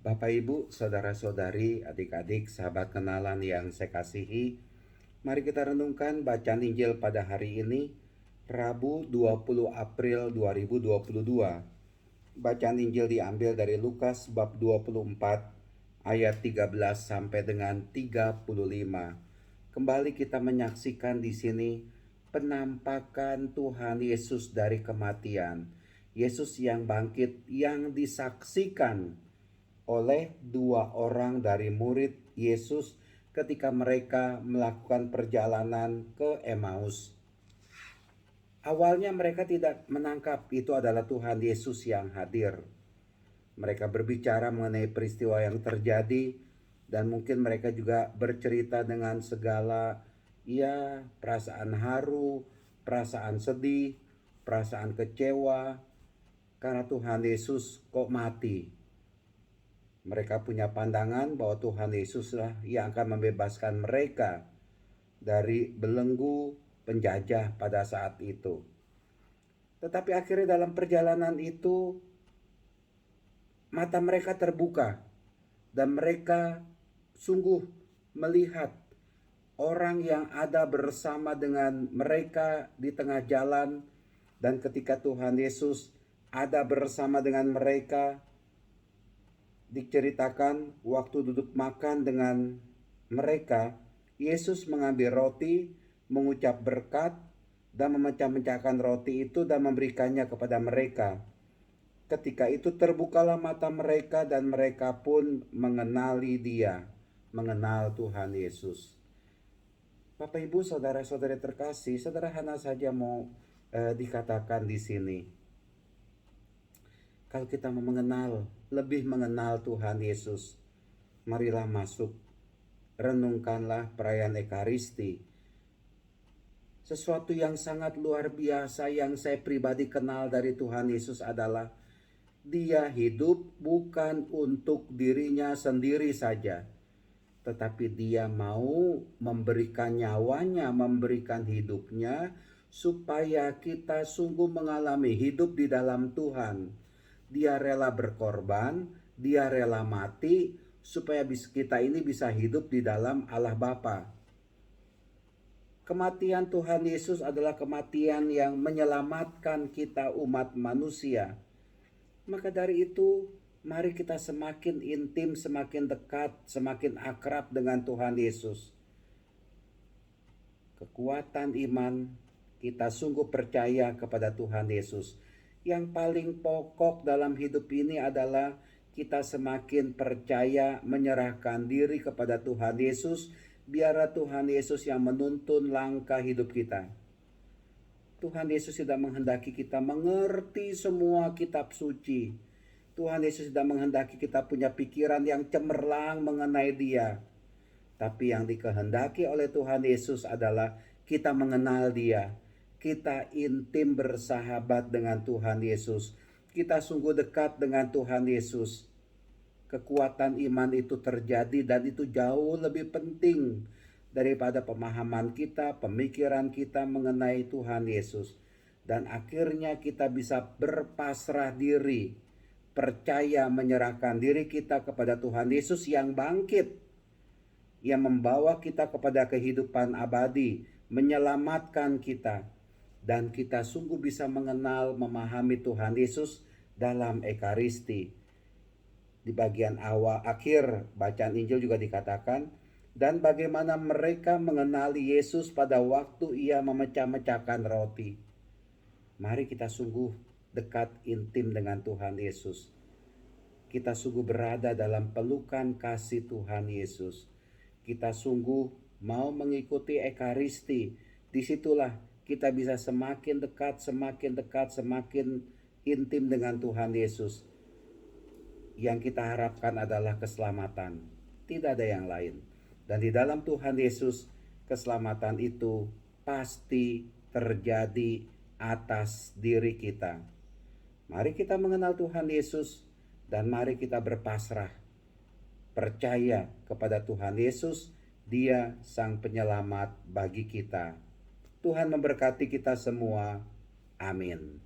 Bapak, Ibu, saudara-saudari, adik-adik, sahabat kenalan yang saya kasihi, mari kita renungkan bacaan Injil pada hari ini, Rabu 20 April 2022. Bacaan Injil diambil dari Lukas bab 24 ayat 13 sampai dengan 35. Kembali kita menyaksikan di sini penampakan Tuhan Yesus dari kematian. Yesus yang bangkit yang disaksikan oleh dua orang dari murid Yesus ketika mereka melakukan perjalanan ke Emmaus. Awalnya mereka tidak menangkap itu adalah Tuhan Yesus yang hadir. Mereka berbicara mengenai peristiwa yang terjadi dan mungkin mereka juga bercerita dengan segala perasaan haru, perasaan sedih, perasaan kecewa karena Tuhan Yesus kok mati. Mereka punya pandangan bahwa Tuhan Yesuslah yang akan membebaskan mereka dari belenggu penjajah pada saat itu. Tetapi akhirnya dalam perjalanan itu mata mereka terbuka dan mereka sungguh melihat orang yang ada bersama dengan mereka di tengah jalan. Dan ketika Tuhan Yesus ada bersama dengan mereka, diceritakan waktu duduk makan dengan mereka, Yesus mengambil roti, mengucap berkat, dan memecah-mecahkan roti itu dan memberikannya kepada mereka. Ketika itu terbukalah mata mereka dan mereka pun mengenali Dia, mengenal Tuhan Yesus. Bapak, Ibu, saudara-saudari terkasih, sederhana saja mau dikatakan di sini. Kalau kita mau lebih mengenal Tuhan Yesus, marilah masuk, renungkanlah perayaan Ekaristi. Sesuatu yang sangat luar biasa yang saya pribadi kenal dari Tuhan Yesus adalah Dia hidup bukan untuk dirinya sendiri saja, tetapi Dia mau memberikan nyawanya, memberikan hidupnya supaya kita sungguh mengalami hidup di dalam Tuhan. Dia rela berkorban, Dia rela mati supaya kita ini bisa hidup di dalam Allah Bapa. Kematian Tuhan Yesus adalah kematian yang menyelamatkan kita umat manusia. Maka dari itu, mari kita semakin intim, semakin dekat, semakin akrab dengan Tuhan Yesus. Kekuatan iman, kita sungguh percaya kepada Tuhan Yesus. Yang paling pokok dalam hidup ini adalah kita semakin percaya menyerahkan diri kepada Tuhan Yesus. Biarlah Tuhan Yesus yang menuntun langkah hidup kita. Tuhan Yesus tidak menghendaki kita mengerti semua kitab suci. Tuhan Yesus tidak menghendaki kita punya pikiran yang cemerlang mengenai Dia. Tapi yang dikehendaki oleh Tuhan Yesus adalah kita mengenal Dia. Kita intim bersahabat dengan Tuhan Yesus. Kita sungguh dekat dengan Tuhan Yesus. Kekuatan iman itu terjadi dan itu jauh lebih penting daripada pemahaman kita, pemikiran kita mengenai Tuhan Yesus. Dan akhirnya kita bisa berpasrah diri, percaya menyerahkan diri kita kepada Tuhan Yesus yang bangkit, yang membawa kita kepada kehidupan abadi, menyelamatkan kita. Dan kita sungguh bisa mengenal, memahami Tuhan Yesus dalam Ekaristi. Di bagian awal akhir bacaan Injil juga dikatakan, dan bagaimana mereka mengenali Yesus pada waktu Ia memecah-mecahkan roti. Mari kita sungguh dekat intim dengan Tuhan Yesus. Kita sungguh berada dalam pelukan kasih Tuhan Yesus. Kita sungguh mau mengikuti Ekaristi. Disitulah kita bisa semakin dekat, semakin intim dengan Tuhan Yesus. Yang kita harapkan adalah keselamatan. Tidak ada yang lain. Dan di dalam Tuhan Yesus, keselamatan itu pasti terjadi atas diri kita. Mari kita mengenal Tuhan Yesus dan mari kita berpasrah. Percaya kepada Tuhan Yesus, Dia Sang Penyelamat bagi kita. Tuhan memberkati kita semua. Amin.